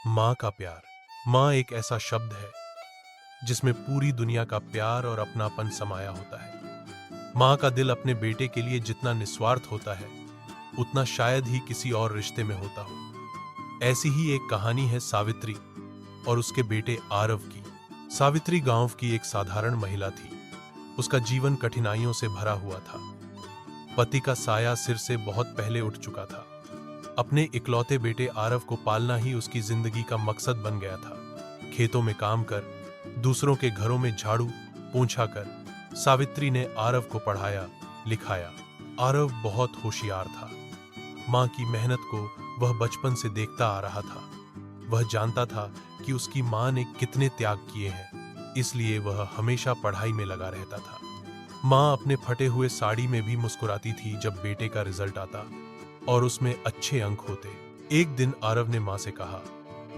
माँ का प्यार। माँ एक ऐसा शब्द है जिसमें पूरी दुनिया का प्यार और अपनापन समाया होता है। माँ का दिल अपने बेटे के लिए जितना निस्वार्थ होता है, उतना शायद ही किसी और रिश्ते में होता हो। ऐसी ही एक कहानी है सावित्री और उसके बेटे आरव की। सावित्री गांव की एक साधारण महिला थी। उसका जीवन कठिनाइयों से भरा हुआ था। पति का साया सिर से बहुत पहले उठ चुका था। अपने इकलौते बेटे आरव को पालना ही उसकी जिंदगी का मकसद बन गया था। खेतों में काम कर, दूसरों के घरों में झाड़ू पोंछा कर सावित्री ने आरव को पढ़ाया लिखाया। आरव बहुत होशियार था। माँ की मेहनत को वह बचपन से देखता आ रहा था। वह जानता था कि उसकी माँ ने कितने त्याग किए हैं, इसलिए वह हमेशा पढ़ाई में लगा रहता था। माँ अपने फटे हुए साड़ी में भी मुस्कुराती थी जब बेटे का रिजल्ट आता और उसमें अच्छे अंक होते। एक दिन आरव ने माँ से कहा,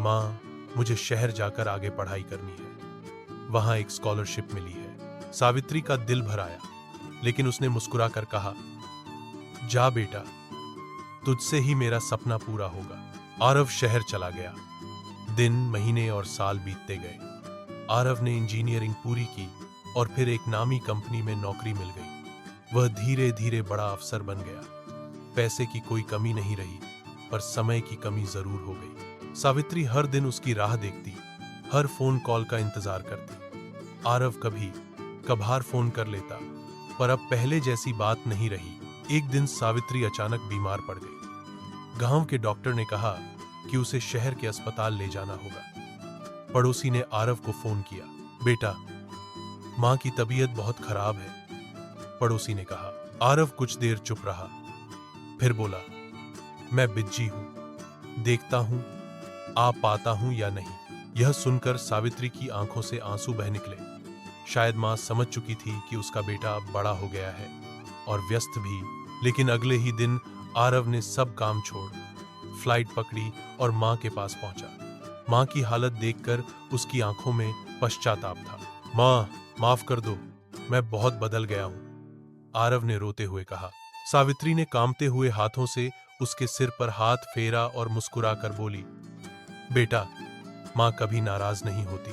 माँ, मुझे शहर जाकर आगे पढ़ाई करनी है। वहां एक स्कॉलरशिप मिली है। सावित्री का दिल भर आया, लेकिन उसने मुस्कुराकर कहा, जा बेटा, तुझसे ही मेरा सपना पूरा होगा। आरव शहर चला गया। दिन, महीने और साल बीतते गए। आरव ने इंजीनियरिंग पूरी की और फिर एक नामी कंपनी में नौकरी मिल गई। वह धीरे धीरे बड़ा अफसर बन गया। पैसे की कोई कमी नहीं रही, पर समय की कमी जरूर हो गई। सावित्री हर दिन उसकी राह देखती, हर फोन कॉल का इंतजार करती। आरव कभी कभार फोन कर लेता, पर अब पहले जैसी बात नहीं रही। एक दिन सावित्री अचानक बीमार पड़ गई। गांव के डॉक्टर ने कहा कि उसे शहर के अस्पताल ले जाना होगा। पड़ोसी ने आरव को फोन किया, बेटा, माँ की तबीयत बहुत खराब है। पड़ोसी ने कहा। आरव कुछ देर चुप रहा, फिर बोला, मैं बिज्जी हूं, देखता हूं आ पाता हूं या नहीं। यह सुनकर सावित्री की आंखों से आंसू बह निकले। शायद मां समझ चुकी थी कि उसका बेटा अब बड़ा हो गया है और व्यस्त भी। लेकिन अगले ही दिन आरव ने सब काम छोड़ फ्लाइट पकड़ी और मां के पास पहुंचा। मां की हालत देखकर उसकी आंखों में पश्चाताप था। मां, माफ कर दो, मैं बहुत बदल गया हूं, आरव ने रोते हुए कहा। सावित्री ने कांपते हुए हाथों से उसके सिर पर हाथ फेरा और मुस्कुराकर बोली, बेटा, मां कभी नाराज नहीं होती,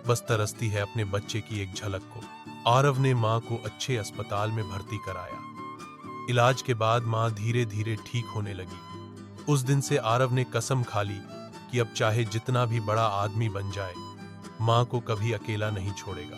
बस तरसती है अपने बच्चे की एक झलक को। आरव ने मां को अच्छे अस्पताल में भर्ती कराया। इलाज के बाद मां धीरे धीरे ठीक होने लगी। उस दिन से आरव ने कसम खा ली कि अब चाहे जितना भी बड़ा आदमी बन जाए, मां को कभी अकेला नहीं छोड़ेगा।